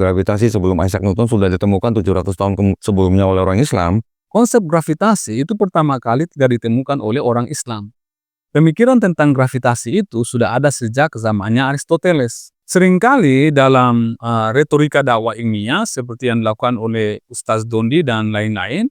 Gravitasi sebelum Isaac Newton sudah ditemukan 700 tahun sebelumnya oleh orang Islam. Konsep gravitasi itu pertama kali tidak ditemukan oleh orang Islam. Pemikiran tentang gravitasi itu sudah ada sejak zamannya Aristoteles. Seringkali dalam retorika dakwah ilmiah seperti yang dilakukan oleh Ustaz Dondi dan lain-lain,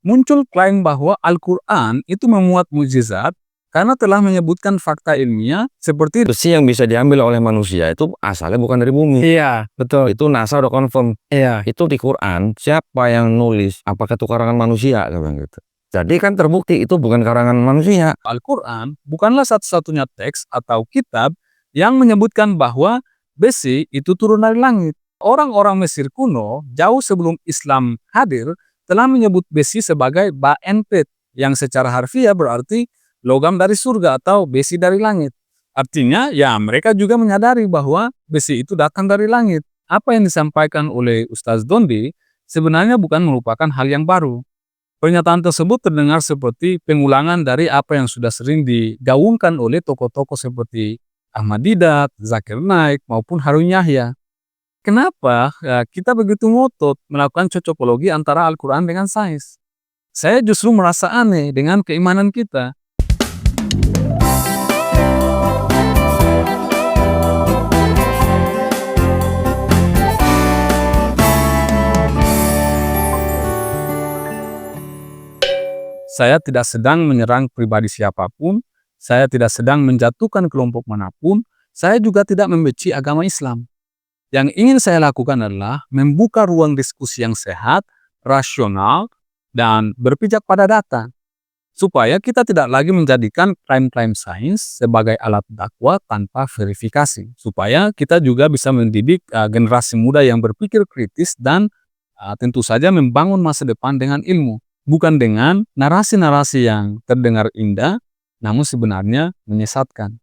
muncul klaim bahwa Al-Quran itu memuat mukjizat karena telah menyebutkan fakta ilmiah seperti Besi yang bisa diambil oleh manusia itu asalnya bukan dari bumi. Iya, betul. Itu NASA udah confirm. Iya. Itu di Quran, siapa yang nulis? Apakah itu karangan manusia? Gitu. Jadi kan terbukti itu bukan karangan manusia. Al-Quran bukanlah satu-satunya teks atau kitab yang menyebutkan bahwa besi itu turun dari langit. Orang-orang Mesir kuno, jauh sebelum Islam hadir, telah menyebut besi sebagai ba'enpet, yang secara harfiah berarti logam dari surga atau besi dari langit. Artinya, ya mereka juga menyadari bahwa besi itu datang dari langit. Apa yang disampaikan oleh Ustaz Dondi sebenarnya bukan merupakan hal yang baru. Pernyataan tersebut terdengar seperti pengulangan dari apa yang sudah sering digaungkan oleh tokoh-tokoh seperti Ahmad Didat, Zakir Naik, maupun Harun Yahya. Kenapa kita begitu ngotot melakukan cocokologi antara Al-Quran dengan sains? Saya justru merasa aneh dengan keimanan kita. Saya tidak sedang menyerang pribadi siapapun, saya tidak sedang menjatuhkan kelompok manapun, saya juga tidak membenci agama Islam. Yang ingin saya lakukan adalah membuka ruang diskusi yang sehat, rasional, dan berpijak pada data. Supaya kita tidak lagi menjadikan klaim-klaim sains sebagai alat dakwah tanpa verifikasi. Supaya kita juga bisa mendidik generasi muda yang berpikir kritis dan tentu saja membangun masa depan dengan ilmu. Bukan dengan narasi-narasi yang terdengar indah, namun sebenarnya menyesatkan.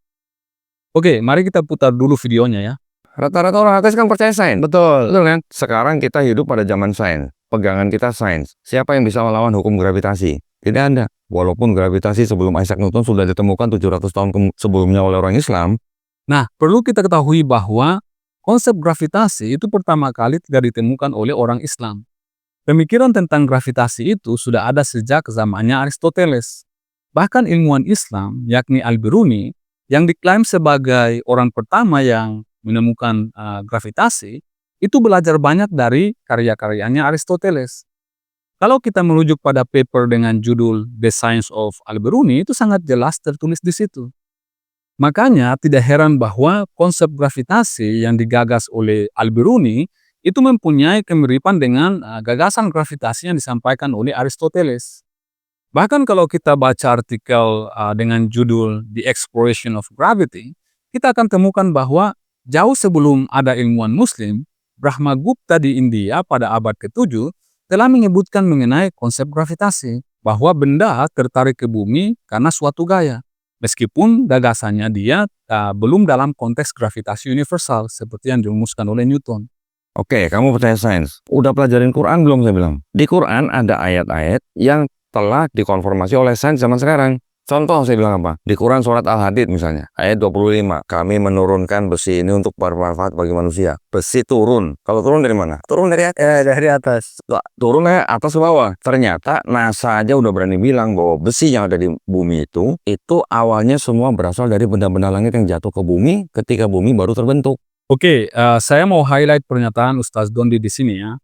Oke, mari kita putar dulu videonya ya. Rata-rata orang ateis kan percaya sains. Betul. Betul kan? Sekarang kita hidup pada zaman sains. Pegangan kita sains. Siapa yang bisa melawan hukum gravitasi? Tidak ada. Walaupun gravitasi sebelum Isaac Newton sudah ditemukan 700 tahun sebelumnya oleh orang Islam. Nah, perlu kita ketahui bahwa konsep gravitasi itu pertama kali tidak ditemukan oleh orang Islam. Pemikiran tentang gravitasi itu sudah ada sejak zamannya Aristoteles. Bahkan ilmuwan Islam, yakni Al-Biruni, yang diklaim sebagai orang pertama yang menemukan gravitasi, itu belajar banyak dari karya-karyanya Aristoteles. Kalau kita merujuk pada paper dengan judul The Science of Al-Biruni, itu sangat jelas tertulis di situ. Makanya tidak heran bahwa konsep gravitasi yang digagas oleh Al-Biruni itu mempunyai kemiripan dengan gagasan gravitasi yang disampaikan oleh Aristoteles. Bahkan kalau kita baca artikel dengan judul The Exploration of Gravity, kita akan temukan bahwa jauh sebelum ada ilmuwan Muslim, Brahmagupta di India pada abad ke-7 telah menyebutkan mengenai konsep gravitasi, bahwa benda tertarik ke bumi karena suatu gaya. Meskipun gagasannya dia belum dalam konteks gravitasi universal seperti yang dirumuskan oleh Newton. Oke, kamu percaya sains. Udah pelajarin Quran belum saya bilang? Di Quran ada ayat-ayat yang telah dikonfirmasi oleh sains zaman sekarang. Contoh saya bilang apa? Di Quran surat Al-Hadid misalnya, ayat 25. Kami menurunkan besi ini untuk bermanfaat bagi manusia. Besi turun. Kalau turun dari mana? Turun dari atas. Turun dari atas ke bawah. Ternyata NASA aja udah berani bilang bahwa besi yang ada di bumi itu awalnya semua berasal dari benda-benda langit yang jatuh ke bumi ketika bumi baru terbentuk. Oke, saya mau highlight pernyataan Ustaz Dondi di sini ya.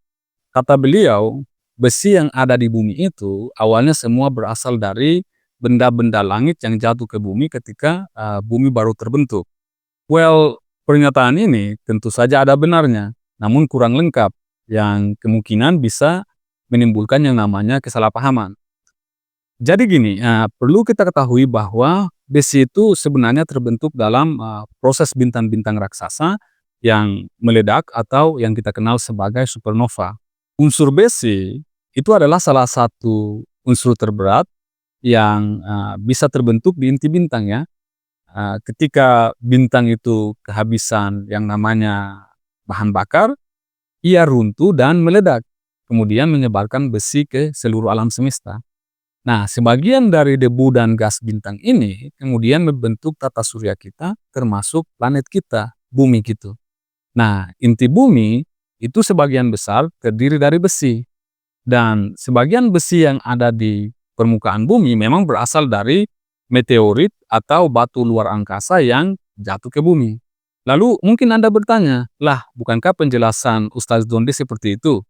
Kata beliau, besi yang ada di bumi itu awalnya semua berasal dari benda-benda langit yang jatuh ke bumi ketika bumi baru terbentuk. Well, pernyataan ini tentu saja ada benarnya, namun kurang lengkap, yang kemungkinan bisa menimbulkan yang namanya kesalahpahaman. Jadi gini, perlu kita ketahui bahwa besi itu sebenarnya terbentuk dalam proses bintang-bintang raksasa yang meledak atau yang kita kenal sebagai supernova. Unsur besi itu adalah salah satu unsur terberat yang bisa terbentuk di inti bintang ya. Ketika bintang itu kehabisan yang namanya bahan bakar, ia runtuh dan meledak, kemudian menyebarkan besi ke seluruh alam semesta. Nah, sebagian dari debu dan gas bintang ini kemudian membentuk tata surya kita, termasuk planet kita, bumi gitu. Nah, inti bumi itu sebagian besar terdiri dari besi. Dan sebagian besi yang ada di permukaan bumi memang berasal dari meteorit atau batu luar angkasa yang jatuh ke bumi. Lalu mungkin Anda bertanya, lah bukankah penjelasan Ustaz Dondi seperti itu?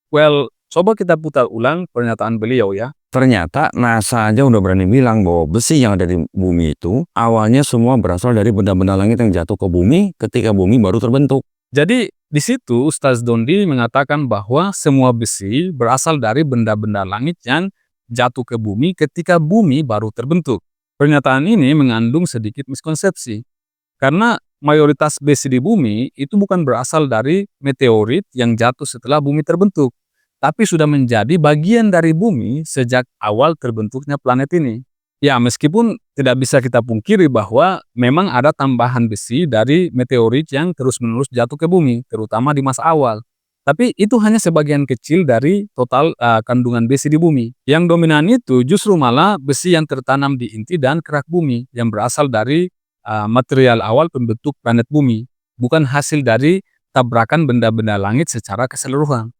Well, coba kita putar ulang pernyataan beliau ya. Ternyata NASA aja udah berani bilang bahwa besi yang ada di bumi itu awalnya semua berasal dari benda-benda langit yang jatuh ke bumi ketika bumi baru terbentuk. Jadi di situ Ustaz Dondi mengatakan bahwa semua besi berasal dari benda-benda langit yang jatuh ke bumi ketika bumi baru terbentuk. Pernyataan ini mengandung sedikit miskonsepsi. Karena mayoritas besi di bumi itu bukan berasal dari meteorit yang jatuh setelah bumi terbentuk, tapi sudah menjadi bagian dari bumi sejak awal terbentuknya planet ini. Ya, meskipun tidak bisa kita pungkiri bahwa memang ada tambahan besi dari meteorit yang terus-menerus jatuh ke bumi, terutama di masa awal. Tapi itu hanya sebagian kecil dari total kandungan besi di bumi. Yang dominan itu justru malah besi yang tertanam di inti dan kerak bumi yang berasal dari material awal pembentuk planet bumi, bukan hasil dari tabrakan benda-benda langit secara keseluruhan.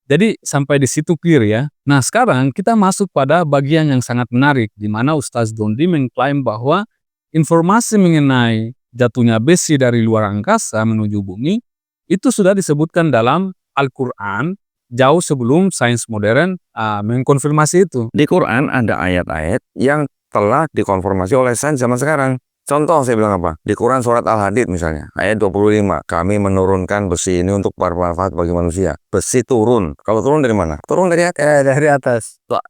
Jadi sampai di situ clear ya. Nah sekarang kita masuk pada bagian yang sangat menarik di mana Ustaz Dondi mengklaim bahwa informasi mengenai jatuhnya besi dari luar angkasa menuju bumi itu sudah disebutkan dalam Al-Quran jauh sebelum sains modern mengkonfirmasi itu. Di Quran ada ayat-ayat yang telah dikonfirmasi oleh sains zaman sekarang. Contoh saya bilang apa? Di Quran surat Al-Hadid misalnya, ayat 25. Kami menurunkan besi ini untuk bermanfaat bagi manusia. Besi turun. Kalau turun dari mana? Turun dari atas. Dari atas.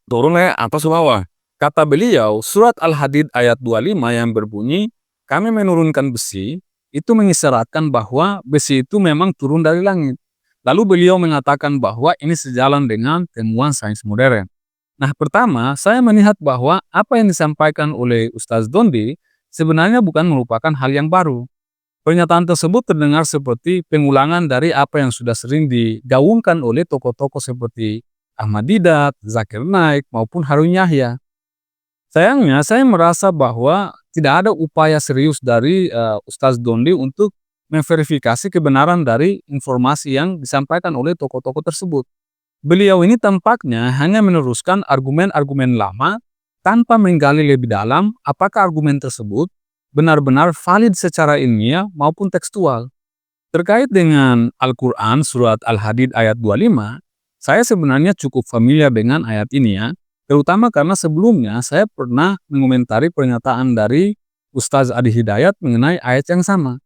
Turun dari atas ke bawah. Kata beliau, surat Al-Hadid ayat 25 yang berbunyi, kami menurunkan besi, itu mengisyaratkan bahwa besi itu memang turun dari langit. Lalu beliau mengatakan bahwa ini sejalan dengan temuan sains modern. Nah pertama, saya melihat bahwa apa yang disampaikan oleh Ustaz Dondi sebenarnya bukan merupakan hal yang baru. Pernyataan tersebut terdengar seperti pengulangan dari apa yang sudah sering digaungkan oleh tokoh-tokoh seperti Ahmad Didat, Zakir Naik, maupun Harun Yahya. Sayangnya, saya merasa bahwa tidak ada upaya serius dari Ustaz Dondi untuk memverifikasi kebenaran dari informasi yang disampaikan oleh tokoh-tokoh tersebut. Beliau ini tampaknya hanya meneruskan argumen-argumen lama tanpa menggali lebih dalam apakah argumen tersebut benar-benar valid secara ilmiah maupun tekstual. Terkait dengan Al-Quran surat Al-Hadid ayat 25, saya sebenarnya cukup familiar dengan ayat ini ya, terutama karena sebelumnya saya pernah mengomentari pernyataan dari Ustaz Adi Hidayat mengenai ayat yang sama,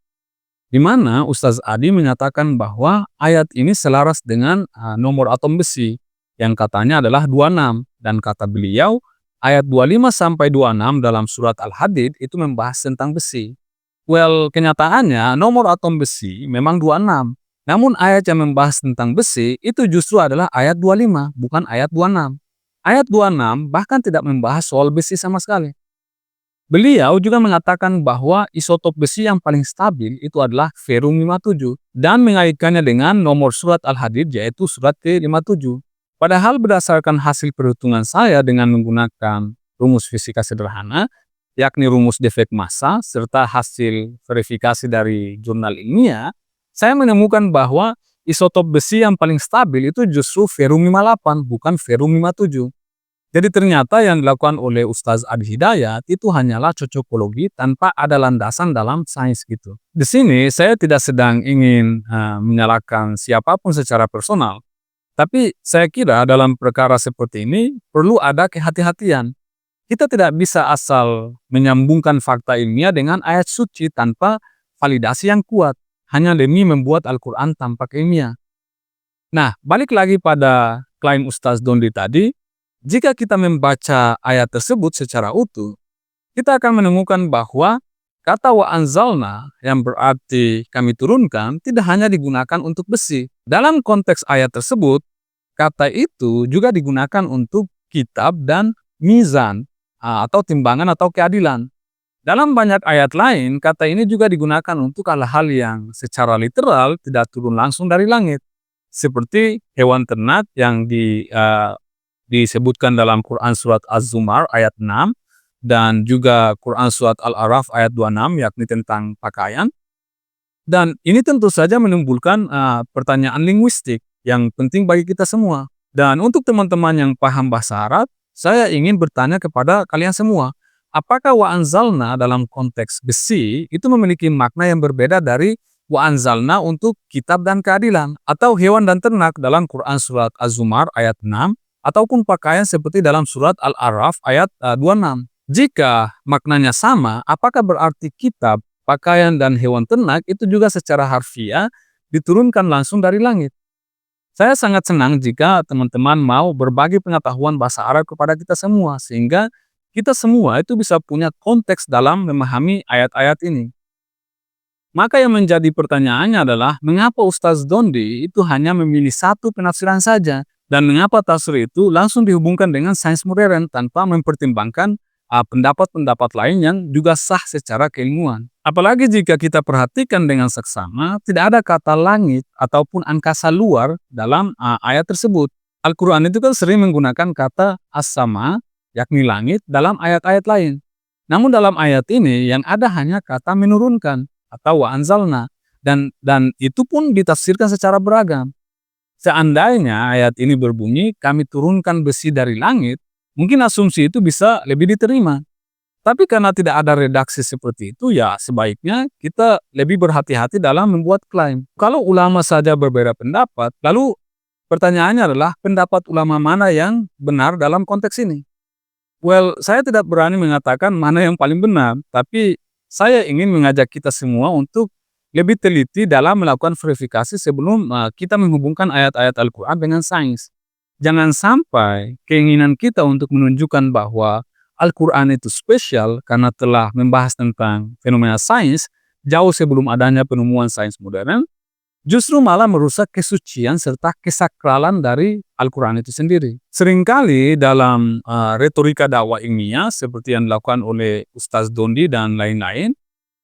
di mana Ustaz Adi menyatakan bahwa ayat ini selaras dengan nomor atom besi yang katanya adalah 26, dan kata beliau ayat 25 sampai 26 dalam surat Al-Hadid itu membahas tentang besi. Well, kenyataannya nomor atom besi memang 26. Namun ayat yang membahas tentang besi itu justru adalah ayat 25, bukan ayat 26. Ayat 26 bahkan tidak membahas soal besi sama sekali. Beliau juga mengatakan bahwa isotop besi yang paling stabil itu adalah Ferum 57 dan mengaitkannya dengan nomor surat Al-Hadid yaitu surat ke-57. Padahal berdasarkan hasil perhitungan saya dengan menggunakan rumus fisika sederhana, yakni rumus defek massa serta hasil verifikasi dari jurnal ilmiah, saya menemukan bahwa isotop besi yang paling stabil itu justru Ferum 58, bukan Ferum 57. Jadi ternyata yang dilakukan oleh Ustaz Adi Hidayat itu hanyalah cocokologi tanpa ada landasan dalam sains gitu. Di sini saya tidak sedang ingin menyalahkan siapapun secara personal. Tapi saya kira dalam perkara seperti ini perlu ada kehati-hatian. Kita tidak bisa asal menyambungkan fakta ilmiah dengan ayat suci tanpa validasi yang kuat, hanya demi membuat Al-Quran tampak ilmiah. Nah, balik lagi pada klaim Ustaz Dondi tadi, jika kita membaca ayat tersebut secara utuh, kita akan menemukan bahwa kata wa anzalna yang berarti kami turunkan tidak hanya digunakan untuk besi. Dalam konteks ayat tersebut, kata itu juga digunakan untuk kitab dan mizan atau timbangan atau keadilan. Dalam banyak ayat lain, kata ini juga digunakan untuk hal-hal yang secara literal tidak turun langsung dari langit. Seperti hewan ternak yang disebutkan dalam Quran surat Az-Zumar ayat 6 dan juga Quran surat Al-Araf ayat 26 yakni tentang pakaian. Dan ini tentu saja menimbulkan pertanyaan linguistik yang penting bagi kita semua. Dan untuk teman-teman yang paham bahasa Arab, saya ingin bertanya kepada kalian semua, apakah wa anzalna dalam konteks besi itu memiliki makna yang berbeda dari wa anzalna untuk kitab dan keadilan, atau hewan dan ternak dalam Quran surat Az-Zumar ayat 6, ataupun pakaian seperti dalam surat Al-A'raf ayat 26. Jika maknanya sama, apakah berarti kitab, pakaian, dan hewan ternak itu juga secara harfiah diturunkan langsung dari langit? Saya sangat senang jika teman-teman mau berbagi pengetahuan bahasa Arab kepada kita semua, sehingga kita semua itu bisa punya konteks dalam memahami ayat-ayat ini. Maka yang menjadi pertanyaannya adalah, mengapa Ustaz Dondi itu hanya memilih satu penafsiran saja, dan mengapa tafsir itu langsung dihubungkan dengan sains modern tanpa mempertimbangkan pendapat-pendapat lain yang juga sah secara keilmuan. Apalagi jika kita perhatikan dengan seksama, tidak ada kata langit ataupun angkasa luar dalam ayat tersebut. Al-Quran itu kan sering menggunakan kata as-sama, yakni langit, dalam ayat-ayat lain. Namun dalam ayat ini yang ada hanya kata menurunkan atau wa anzalna, dan itu pun ditafsirkan secara beragam. Seandainya ayat ini berbunyi kami turunkan besi dari langit, mungkin asumsi itu bisa lebih diterima. Tapi karena tidak ada redaksi seperti itu, ya sebaiknya kita lebih berhati-hati dalam membuat klaim. Kalau ulama saja berbeda pendapat, lalu pertanyaannya adalah pendapat ulama mana yang benar dalam konteks ini? Well, saya tidak berani mengatakan mana yang paling benar, tapi saya ingin mengajak kita semua untuk lebih teliti dalam melakukan verifikasi sebelum kita menghubungkan ayat-ayat Al-Quran dengan sains. Jangan sampai keinginan kita untuk menunjukkan bahwa Al-Quran itu spesial karena telah membahas tentang fenomena sains jauh sebelum adanya penemuan sains modern, justru malah merusak kesucian serta kesakralan dari Al-Quran itu sendiri. Seringkali dalam retorika dakwah ilmiah seperti yang dilakukan oleh Ustaz Dondi dan lain-lain,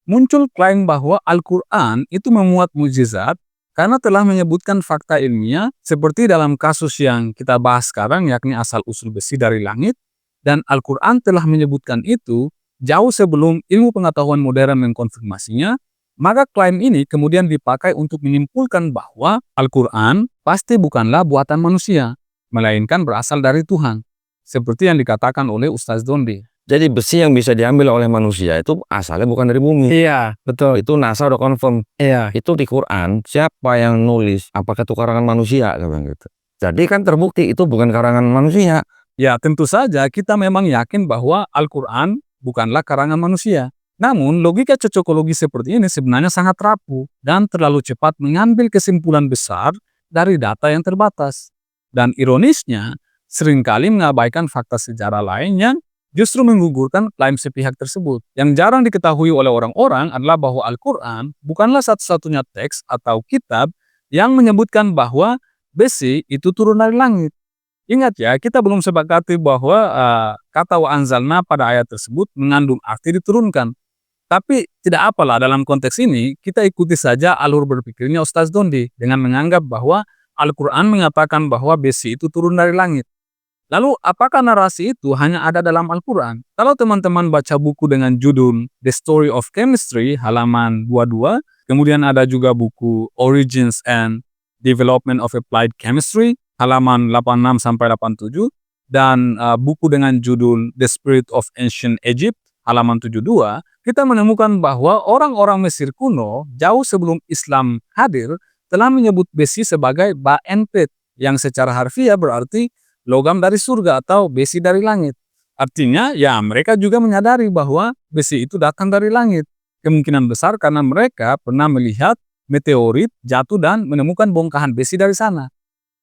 muncul klaim bahwa Al-Quran itu memuat mukjizat karena telah menyebutkan fakta ilmiah seperti dalam kasus yang kita bahas sekarang, yakni asal-usul besi dari langit, dan Al-Quran telah menyebutkan itu jauh sebelum ilmu pengetahuan modern mengkonfirmasinya. Maka klaim ini kemudian dipakai untuk menyimpulkan bahwa Al-Quran pasti bukanlah buatan manusia, melainkan berasal dari Tuhan, seperti yang dikatakan oleh Ustaz Dondi. Jadi besi yang bisa diambil oleh manusia itu asalnya bukan dari bumi. Iya, betul. Itu NASA udah confirm. Iya. Itu di Quran, siapa yang nulis? Apakah itu karangan manusia? Gitu. Jadi kan terbukti itu bukan karangan manusia. Ya, tentu saja kita memang yakin bahwa Al-Quran bukanlah karangan manusia. Namun, logika cocokologi seperti ini sebenarnya sangat rapuh dan terlalu cepat mengambil kesimpulan besar dari data yang terbatas. Dan ironisnya, seringkali mengabaikan fakta sejarah lain yang justru menggugurkan klaim sepihak tersebut. Yang jarang diketahui oleh orang-orang adalah bahwa Al-Quran bukanlah satu-satunya teks atau kitab yang menyebutkan bahwa besi itu turun dari langit. Ingat ya, kita belum sepakati bahwa kata wa anzalna pada ayat tersebut mengandung arti diturunkan. Tapi tidak apalah, dalam konteks ini kita ikuti saja alur berpikirnya Ustaz Dondi dengan menganggap bahwa Al-Quran mengatakan bahwa besi itu turun dari langit. Lalu apakah narasi itu hanya ada dalam Al-Quran? Kalau teman-teman baca buku dengan judul The Story of Chemistry halaman 22, kemudian ada juga buku Origins and Development of Applied Chemistry halaman 86-87, dan buku dengan judul The Spirit of Ancient Egypt halaman 72, kita menemukan bahwa orang-orang Mesir kuno jauh sebelum Islam hadir telah menyebut besi sebagai ba'enpet, yang secara harfiah berarti logam dari surga atau besi dari langit. Artinya ya mereka juga menyadari bahwa besi itu datang dari langit. Kemungkinan besar karena mereka pernah melihat meteorit jatuh dan menemukan bongkahan besi dari sana.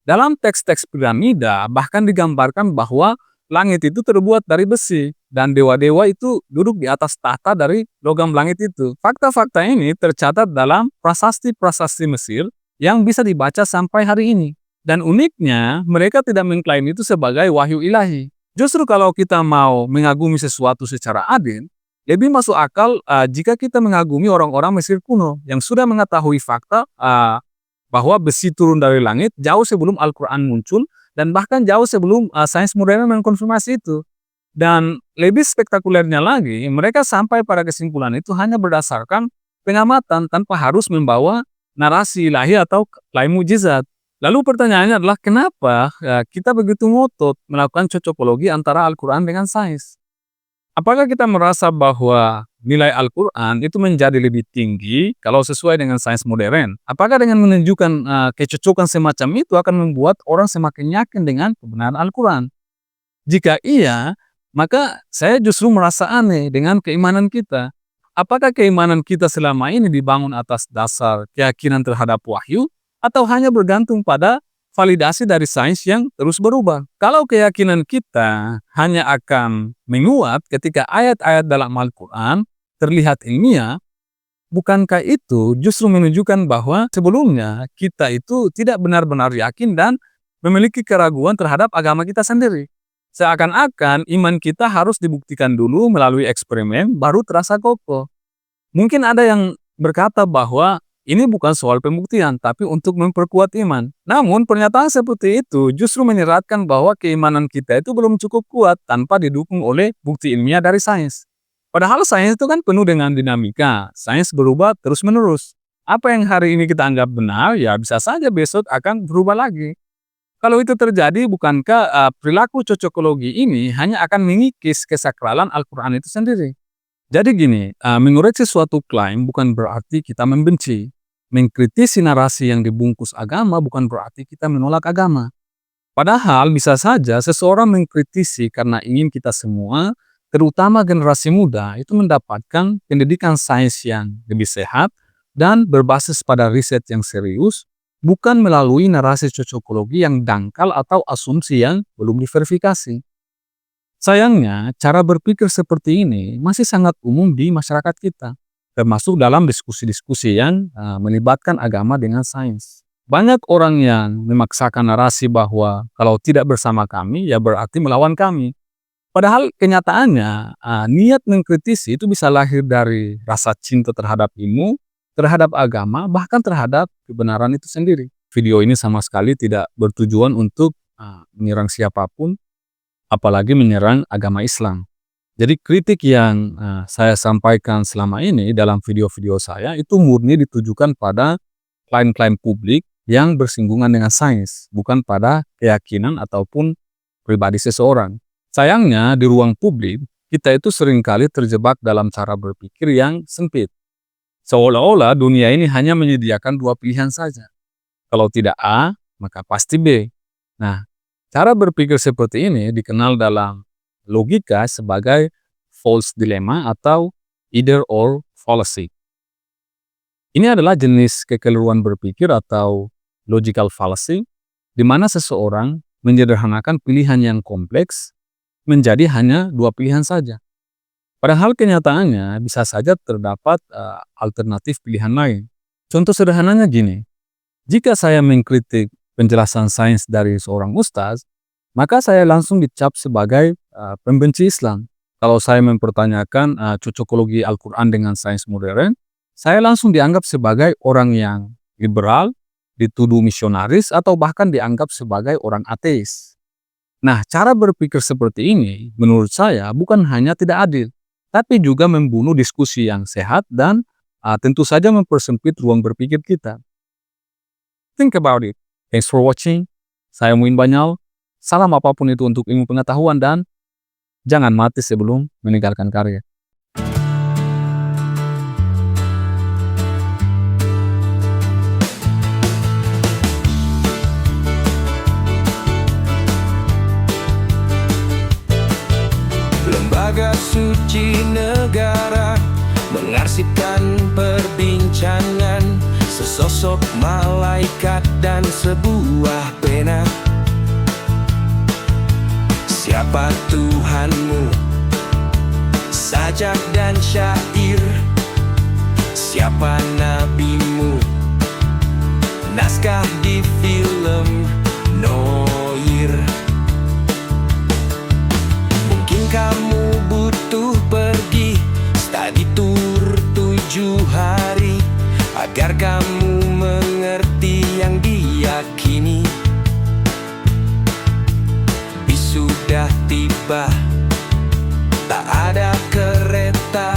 Dalam teks-teks piramida bahkan digambarkan bahwa langit itu terbuat dari besi dan dewa-dewa itu duduk di atas tahta dari logam langit itu. Fakta-fakta ini tercatat dalam prasasti-prasasti Mesir yang bisa dibaca sampai hari ini. Dan uniknya, mereka tidak mengklaim itu sebagai wahyu ilahi. Justru kalau kita mau mengagumi sesuatu secara adil, lebih masuk akal jika kita mengagumi orang-orang Mesir kuno yang sudah mengetahui fakta bahwa besi turun dari langit jauh sebelum Al-Quran muncul dan bahkan jauh sebelum sains modern mengkonfirmasi itu. Dan lebih spektakulernya lagi, mereka sampai pada kesimpulan itu hanya berdasarkan pengamatan tanpa harus membawa narasi ilahi atau klaim mujizat. Lalu pertanyaannya adalah kenapa kita begitu ngotot melakukan cocokologi antara Al-Quran dengan sains? Apakah kita merasa bahwa nilai Al-Quran itu menjadi lebih tinggi kalau sesuai dengan sains modern? Apakah dengan menunjukkan kecocokan semacam itu akan membuat orang semakin yakin dengan kebenaran Al-Quran? Jika iya, maka saya justru merasa aneh dengan keimanan kita. Apakah keimanan kita selama ini dibangun atas dasar keyakinan terhadap wahyu atau hanya bergantung pada validasi dari sains yang terus berubah? Kalau keyakinan kita hanya akan menguat ketika ayat-ayat dalam Al-Quran terlihat ilmiah, bukankah itu justru menunjukkan bahwa sebelumnya kita itu tidak benar-benar yakin dan memiliki keraguan terhadap agama kita sendiri? Seakan-akan iman kita harus dibuktikan dulu melalui eksperimen baru terasa kokoh. Mungkin ada yang berkata bahwa ini bukan soal pembuktian, tapi untuk memperkuat iman. Namun, pernyataan seperti itu justru menyeratkan bahwa keimanan kita itu belum cukup kuat tanpa didukung oleh bukti ilmiah dari sains. Padahal sains itu kan penuh dengan dinamika. Sains berubah terus-menerus. Apa yang hari ini kita anggap benar, ya bisa saja besok akan berubah lagi. Kalau itu terjadi, bukankah perilaku cocokologi ini hanya akan mengikis kesakralan Al-Quran itu sendiri? Jadi gini, mengoreksi suatu klaim bukan berarti kita membenci. Mengkritisi narasi yang dibungkus agama bukan berarti kita menolak agama. Padahal bisa saja seseorang mengkritisi karena ingin kita semua, terutama generasi muda, itu mendapatkan pendidikan sains yang lebih sehat dan berbasis pada riset yang serius, bukan melalui narasi cocokologi yang dangkal atau asumsi yang belum diverifikasi. Sayangnya, cara berpikir seperti ini masih sangat umum di masyarakat kita, termasuk dalam diskusi-diskusi yang melibatkan agama dengan sains. Banyak orang yang memaksakan narasi bahwa kalau tidak bersama kami, ya berarti melawan kami. Padahal kenyataannya, niat mengkritisi itu bisa lahir dari rasa cinta terhadap ilmu, terhadap agama, bahkan terhadap kebenaran itu sendiri. Video ini sama sekali tidak bertujuan untuk menyerang siapapun, apalagi menyerang agama Islam. Jadi kritik yang saya sampaikan selama ini dalam video-video saya itu murni ditujukan pada klaim-klaim publik yang bersinggungan dengan sains, bukan pada keyakinan ataupun pribadi seseorang. Sayangnya di ruang publik, kita itu seringkali terjebak dalam cara berpikir yang sempit. Seolah-olah dunia ini hanya menyediakan dua pilihan saja. Kalau tidak A, maka pasti B. Nah, cara berpikir seperti ini dikenal dalam logika sebagai false dilemma atau either or fallacy. Ini adalah jenis kekeliruan berpikir atau logical fallacy, di mana seseorang menyederhanakan pilihan yang kompleks menjadi hanya dua pilihan saja. Padahal kenyataannya bisa saja terdapat alternatif pilihan lain. Contoh sederhananya gini, jika saya mengkritik penjelasan sains dari seorang ustaz, maka saya langsung dicap sebagai pembenci Islam. Kalau saya mempertanyakan cocokologi Al-Quran dengan sains modern, saya langsung dianggap sebagai orang yang liberal, dituduh misionaris, atau bahkan dianggap sebagai orang ateis. Nah, cara berpikir seperti ini menurut saya bukan hanya tidak adil, tapi juga membunuh diskusi yang sehat dan tentu saja mempersempit ruang berpikir kita. Think about it. Thanks for watching. Saya Muin Banyal. Salam apapun itu untuk ilmu pengetahuan dan jangan mati sebelum meninggalkan karya. Lembaga suci negara mengarsipkan perbincangan sesosok malaikat dan sebuah pena. Siapa Tuhanmu? Sajak dan syair. Siapa nabimu? Naskah di film Noir. Mungkin kamu butuh pergi study tour 7 hari agar kamu mengerti yang diyakini. Sudah tiba, tak ada kereta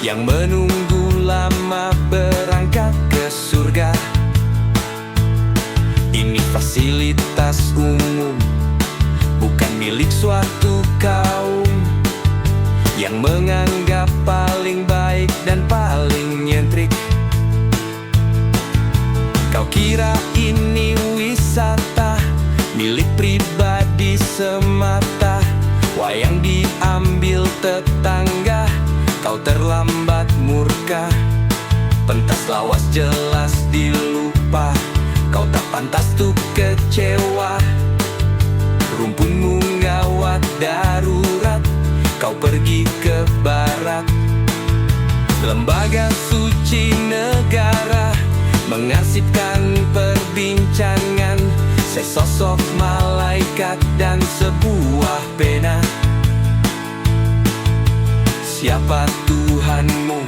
yang menunggu bersama berangkat ke surga. Ini fasilitas umum, bukan milik suatu kaum yang menganggap paling baik dan paling nyentrik. Kau kira ini wisata milik pribadi semata, wayang diambil tetangga, kau terlambat murka. Pentas lawas jelas dilupa, kau tak pantas tuh kecewa. Rumpunmu gawat darurat, kau pergi ke barat. Lembaga suci negara mengarsipkan perbincangan, sesosok malaikat dan sebuah pena. Siapa Tuhanmu?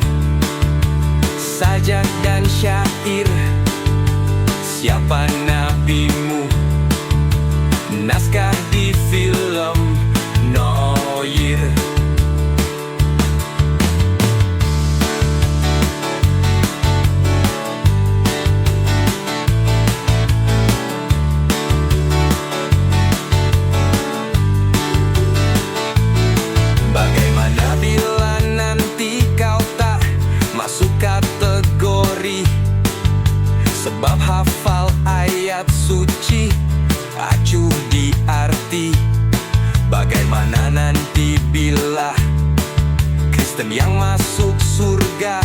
Sajak dan syair. Siapa nabimu? Naskah di film Noir. Bagaimana bila nanti kau tak masuk kategori, sebab hafal ayat suci acuh di arti? Bagaimana nanti bila Kristen yang masuk surga,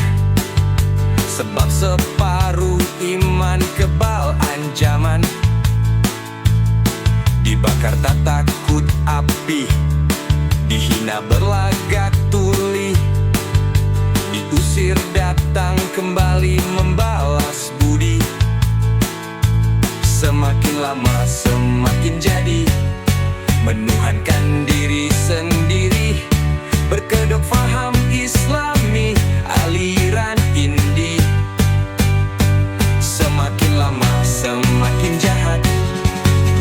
sebab separuh iman kebal ancaman? Dibakar tak takut api, dihina berlagak tuli, diusir datang kembali membalas budi. Semakin lama semakin jadi menuhankan diri sendiri, berkedok faham Islami, aliran Indi. Semakin lama semakin jahat,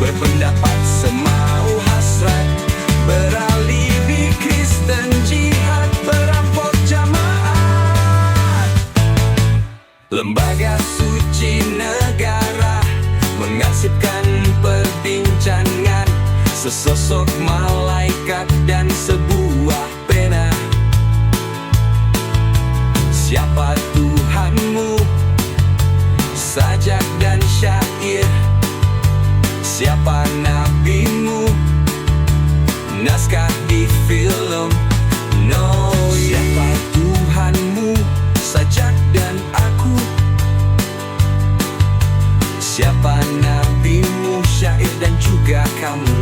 berpendapat semau hasrat, beralih di Kristen jihad, berampok jamaat. Lembaga suci negara mengarsipkan perbincangan, sesosok malaikat dan sebuah pena. Siapa Tuhanmu? Sajak dan syair. Siapa nabimu? Naskah di film Noir. Siapa Tuhanmu? Sajak dan aku. Siapa nabimu? Syair dan juga kamu.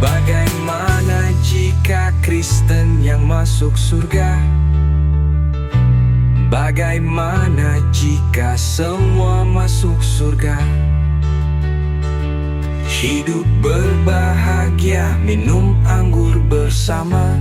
Bagaimana jika Kristen yang masuk surga? Bagaimana jika semua masuk surga? Hidup berbahagia, minum anggur bersama,